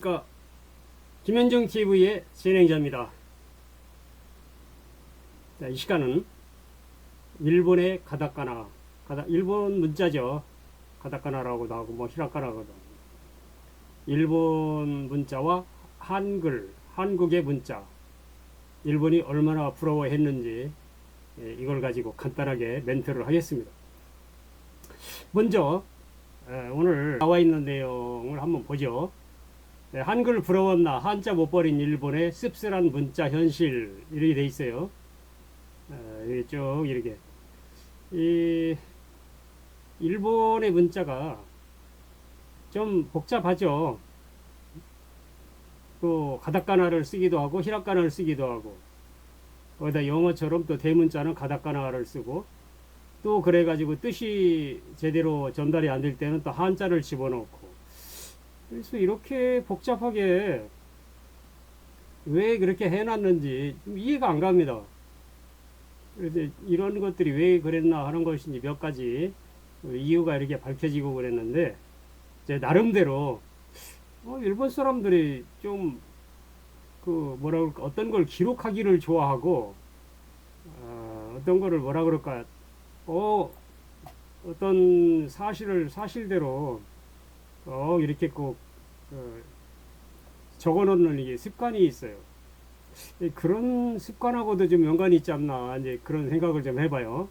그러니까 김현정 TV의 진행자입니다. 자, 이 시간은 일본의 가다카나, 일본 문자죠. 가다카나라고도 하고 뭐 히라카나거든. 일본 문자와 한국의 문자, 일본이 얼마나 부러워했는지 이걸 가지고 간단하게 멘트를 하겠습니다. 먼저 오늘 나와 있는 내용을 한번 보죠. 네, 한글 부러웠나 한자 못 버린 일본의 씁쓸한 문자 현실 이렇게 돼 있어요. 여기 쭉 이렇게 이 일본의 문자가 좀 복잡하죠. 또 가다카나를 쓰기도 하고 히라카나를 쓰기도 하고 거기다 영어처럼 또 대문자는 가다카나를 쓰고 또 그래가지고 뜻이 제대로 전달이 안 될 때는 또 한자를 집어넣고 그래서 이렇게 복잡하게 왜 그렇게 해놨는지 좀 이해가 안 갑니다. 그래서 이런 것들이 왜 그랬나 하는 것인지 몇 가지 이유가 이렇게 밝혀지고 그랬는데 제 나름대로 일본 사람들이 좀 그 뭐라 그럴까 어떤 걸 기록하기를 좋아하고 어떤 거를 뭐라 그럴까 어떤 사실대로 이렇게 꼭 적어놓는 이게 습관이 있어요. 그런 습관하고도 좀 연관이 있지 않나 이제 그런 생각을 좀 해봐요.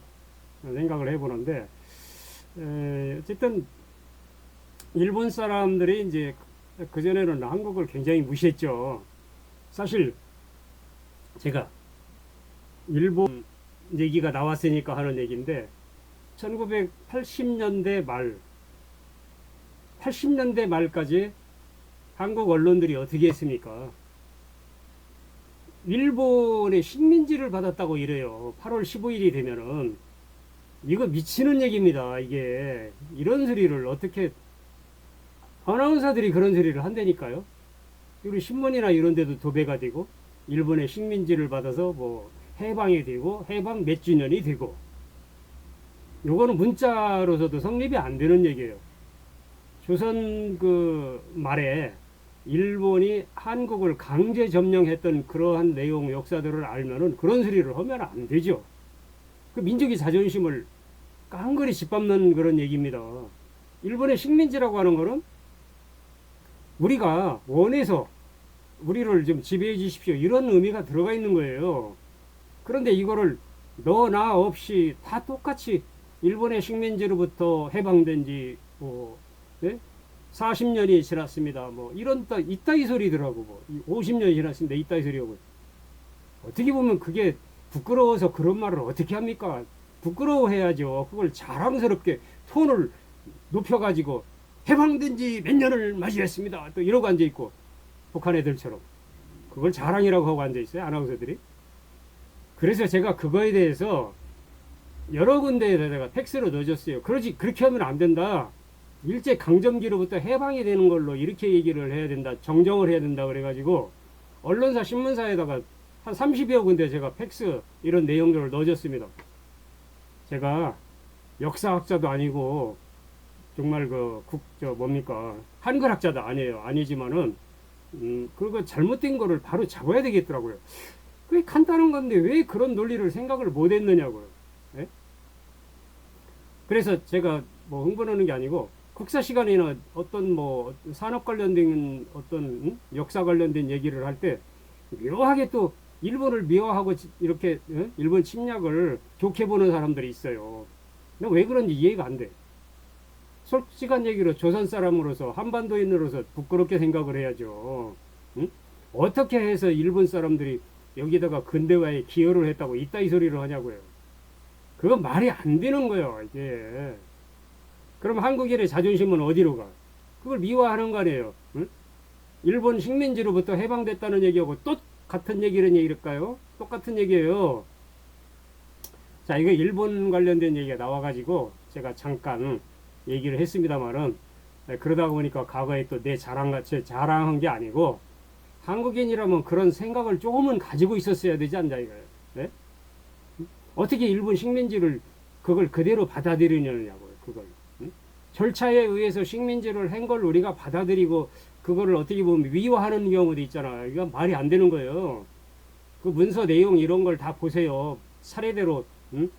생각을 해보는데 어쨌든 일본 사람들이 이제 그 전에는 한국을 굉장히 무시했죠. 사실 제가 일본 얘기가 나왔으니까 하는 얘기인데 1980년대 80년대 말까지 한국 언론들이 어떻게 했습니까? 일본의 식민지를 받았다고 이래요. 8월 15일이 되면은 이거 미치는 얘기입니다. 이게 이런 소리를 어떻게 아나운서들이 그런 소리를 한다니까요. 그리고 신문이나 이런 데도 도배가 되고 일본의 식민지를 받아서 뭐 해방이 되고 해방 몇 주년이 되고 요거는 문자로서도 성립이 안 되는 얘기예요. 조선 그 말에 일본이 한국을 강제 점령했던 그러한 내용 역사들을 알면은 그런 소리를 하면 안 되죠. 그 민족의 자존심을 깡그리 짓밟는 그런 얘기입니다. 일본의 식민지라고 하는 거는 우리가 원해서 우리를 좀 지배해 주십시오 이런 의미가 들어가 있는 거예요. 그런데 이거를 너 나 없이 다 똑같이 일본의 식민지로부터 해방된 지 뭐 40년이 지났습니다. 뭐 이런 이따위 소리더라고. 뭐 50년이 지났습니다. 이따위 소리하고. 어떻게 보면 그게 부끄러워서 그런 말을 어떻게 합니까? 부끄러워해야죠. 그걸 자랑스럽게 톤을 높여가지고 해방된 지 몇 년을 맞이했습니다. 또 이러고 앉아있고 북한 애들처럼 그걸 자랑이라고 하고 앉아있어요. 아나운서들이. 그래서 제가 그거에 대해서 여러 군데에다가 팩스로 넣어줬어요. 그렇게 하면 안 된다. 일제 강점기로부터 해방이 되는 걸로 이렇게 얘기를 해야 된다. 정정을 해야 된다. 그래가지고 언론사 신문사에다가 한 30여 군데 제가 팩스 이런 내용들을 넣어줬습니다. 제가 역사학자도 아니고 정말 뭡니까 한글학자도 아니에요. 아니지만은 그거 잘못된 거를 바로 잡아야 되겠더라고요. 그게 간단한 건데 왜 그런 논리를 생각을 못 했느냐고요. 예? 그래서 제가 뭐 흥분하는 게 아니고 국사 시간이나 어떤 뭐 산업 관련된 어떤 역사 관련된 얘기를 할 때 묘하게 또 일본을 미워하고 이렇게 일본 침략을 좋게 보는 사람들이 있어요. 근데 왜 그런지 이해가 안 돼. 솔직한 얘기로 조선 사람으로서 한반도인으로서 부끄럽게 생각을 해야죠. 응? 어떻게 해서 일본 사람들이 여기다가 근대화에 기여를 했다고 이따위 소리를 하냐고요. 그건 말이 안 되는 거예요. 이게. 그럼 한국인의 자존심은 어디로 가? 그걸 미화하는 거 아니에요. 응? 일본 식민지로부터 해방됐다는 얘기하고 똑같은 얘기는 얘기일까요? 똑같은 얘기예요. 자, 이거 일본 관련된 얘기가 나와가지고 제가 잠깐 얘기를 했습니다만은 그러다 보니까 과거에 또 내 자랑같이 자랑한 게 아니고 한국인이라면 그런 생각을 조금은 가지고 있었어야 되지 않냐 이거예요. 네? 어떻게 일본 식민지를 그걸 그대로 받아들이냐고요. 그걸. 절차에 의해서 식민지를 한 걸 우리가 받아들이고 그거를 어떻게 보면 위화하는 경우도 있잖아. 이건 말이 안 되는 거예요. 그 문서 내용 이런 걸 다 보세요. 차례대로 응?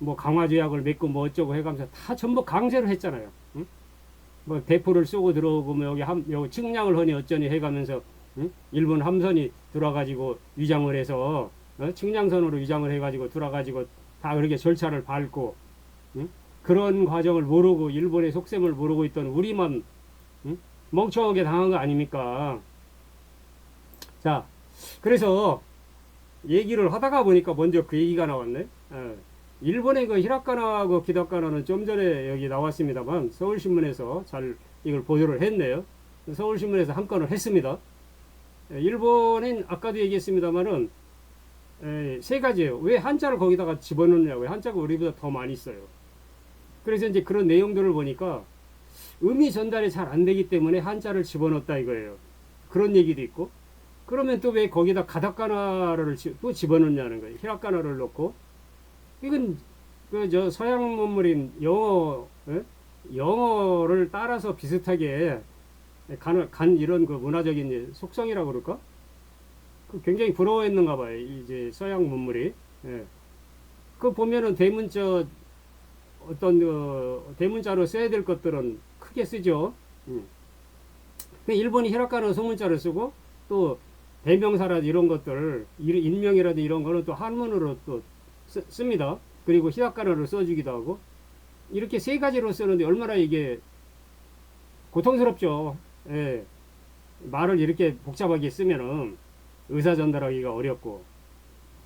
뭐 강화조약을 맺고 뭐 어쩌고 해가면서 다 전부 강제로 했잖아요. 응? 뭐 대포를 쏘고 들어오고 뭐 여기 측량을 하니 어쩌니 해가면서 응? 일본 함선이 들어와가지고 위장을 해서 측량선으로 위장을 해가지고 들어와가지고 다 그렇게 절차를 밟고 응? 그런 과정을 모르고 일본의 속셈을 모르고 있던 우리만 응? 멍청하게 당한 거 아닙니까? 자, 그래서 얘기를 하다가 보니까 먼저 그 얘기가 나왔네. 일본의 그 히라카나하고 기타카나는 좀 전에 여기 나왔습니다만 서울신문에서 잘 이걸 보도를 했네요. 서울신문에서 한 건을 했습니다. 일본은 아까도 얘기했습니다만은 세 가지예요. 왜 한자를 거기다가 집어넣느냐고요. 한자가 우리보다 더 많이 써요. 그래서 이제 그런 내용들을 보니까 의미 전달이 잘 안 되기 때문에 한자를 집어넣었다 이거예요. 그런 얘기도 있고. 그러면 또 왜 거기다 가타카나를 또 집어넣냐는 거예요. 히라카나를 넣고. 이건 그 저 서양 문물인 영어를 따라서 비슷하게 간 이런 그 문화적인 속성이라고 그럴까? 그 굉장히 부러워했는가 봐요. 이제 서양 문물이. 예. 그 보면은 대문자 어떤 그 대문자로 써야 될 것들은 크게 쓰죠. 일본이 히라카나 소문자를 쓰고 또 대명사라든지 이런 것들, 인명이라든지 이런 거는 또 한문으로 또 씁니다. 그리고 히라카나를 써주기도 하고 이렇게 세 가지로 쓰는데 얼마나 이게 고통스럽죠. 예. 말을 이렇게 복잡하게 쓰면은 의사 전달하기가 어렵고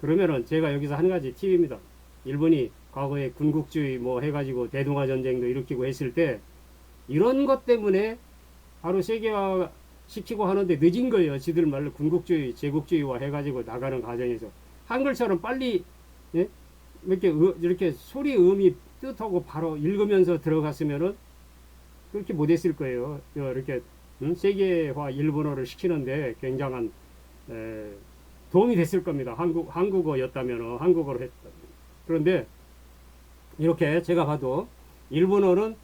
그러면은 제가 여기서 한 가지 팁입니다. 일본이 과거에 군국주의 뭐 해가지고 대동아 전쟁도 일으키고 했을 때 이런 것 때문에 바로 세계화 시키고 하는데 늦은 거예요. 지들 말로 군국주의, 제국주의화 해가지고 나가는 과정에서 한글처럼 빨리 예? 이렇게 소리 음이 뜻하고 바로 읽으면서 들어갔으면은 그렇게 못했을 거예요. 이렇게 세계화 일본어를 시키는데 굉장한 도움이 됐을 겁니다. 한국어였다면 한국어로 했다. 그런데 이렇게 제가 봐도 일본어는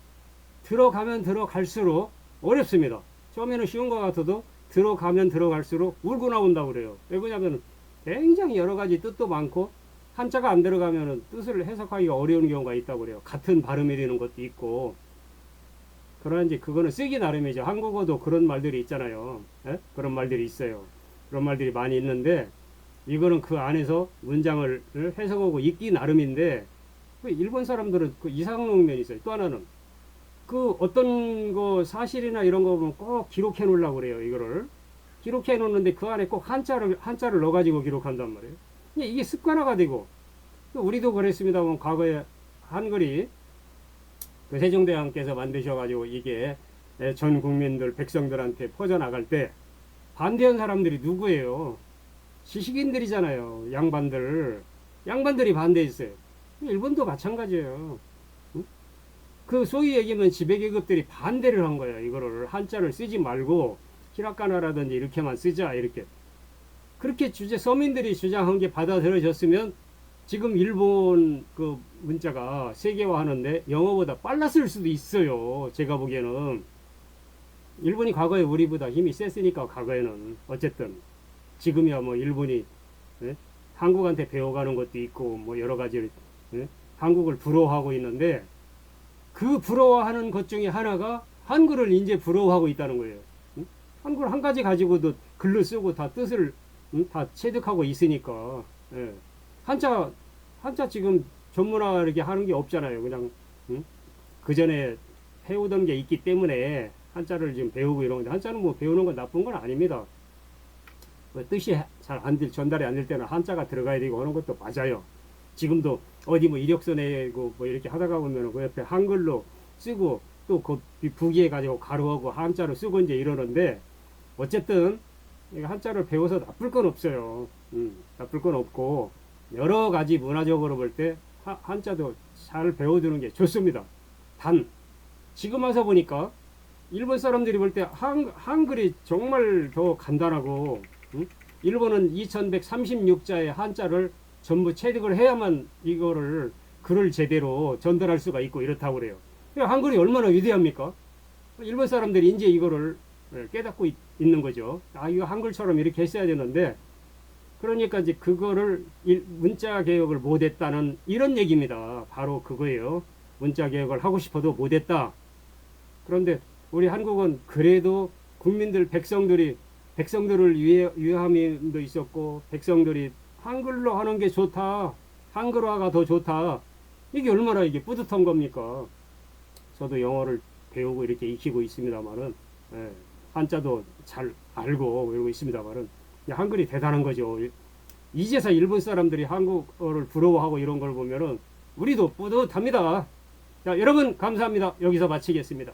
들어가면 들어갈수록 어렵습니다. 처음에는 쉬운 것 같아도 들어가면 들어갈수록 울고 나온다고 그래요. 왜 그러냐면 굉장히 여러 가지 뜻도 많고 한자가 안 들어가면 뜻을 해석하기가 어려운 경우가 있다고 그래요. 같은 발음이 되는 것도 있고. 그러나 이제 그거는 쓰기 나름이죠. 한국어도 그런 말들이 있잖아요. 에? 그런 말들이 있어요. 그런 말들이 많이 있는데 이거는 그 안에서 문장을 해석하고 읽기 나름인데 일본 사람들은 그 이상한 면이 있어요. 또 하나는 그 어떤 거 사실이나 이런 거 보면 꼭 기록해 놓으려고 그래요. 이거를 기록해 놓는데 그 안에 꼭 한자를 넣어 가지고 기록한단 말이에요. 이게 습관화가 되고 우리도 그랬습니다만 과거에 한글이 그 세종대왕께서 만드셔 가지고 이게 전 국민들 백성들한테 퍼져나갈 때 반대한 사람들이 누구예요? 지식인들이잖아요. 양반들이 반대했어요. 일본도 마찬가지예요. 그 소위 얘기하면 지배계급들이 반대를 한 거예요. 이거를 한자를 쓰지 말고 히라카나라든지 이렇게만 쓰자 이렇게. 그렇게 서민들이 주장한 게 받아들여졌으면 지금 일본 그 문자가 세계화하는데 영어보다 빨랐을 수도 있어요. 제가 보기에는 일본이 과거에 우리보다 힘이 셌으니까 과거에는 어쨌든 지금이야 뭐 일본이 한국한테 배워가는 것도 있고 뭐 여러 가지 한국을 부러워하고 있는데 그 부러워하는 것 중에 하나가 한글을 이제 부러워하고 있다는 거예요. 한글 한 가지 가지고도 글로 쓰고 다 뜻을 다 체득하고 있으니까 한자 지금 전문화 이렇게 하는 게 없잖아요. 그냥 그 전에 해오던 게 있기 때문에 한자를 지금 배우고 이런 건데 한자는 뭐 배우는 건 나쁜 건 아닙니다. 뭐 뜻이 잘 전달이 안 될 때는 한자가 들어가야 되고 하는 것도 맞아요. 지금도 어디 뭐 이력서에 뭐 이렇게 하다가 보면 그 옆에 한글로 쓰고 또 그 부기해 가지고 가로하고 한자로 쓰고 이제 이러는데 어쨌든 한자를 배워서 나쁠 건 없어요. 나쁠 건 없고 여러 가지 문화적으로 볼 때 한자도 잘 배워두는 게 좋습니다. 단 지금 와서 보니까 일본 사람들이 볼 때 한글이 정말 더 간단하고 일본은 2136자의 한자를 전부 체득을 해야만 이거를 글을 제대로 전달할 수가 있고 이렇다고 그래요. 한글이 얼마나 위대합니까? 일본 사람들이 이제 이거를 깨닫고 있는 거죠. 아, 이거 한글처럼 이렇게 했어야 되는데, 그러니까 이제 그거를 문자 개혁을 못했다는 이런 얘기입니다. 바로 그거예요. 문자 개혁을 하고 싶어도 못했다. 그런데 우리 한국은 그래도 국민들 백성들을 위함도 있었고, 백성들이 한글로 하는 게 좋다, 한글화가 더 좋다, 이게 얼마나 이게 뿌듯한 겁니까? 저도 영어를 배우고 이렇게 익히고 있습니다만은, 예, 한자도 잘 알고 이러고 있습니다만은, 한글이 대단한 거죠. 이제서 일본 사람들이 한국어를 부러워하고 이런 걸 보면은 우리도 뿌듯합니다. 자, 여러분 감사합니다. 여기서 마치겠습니다.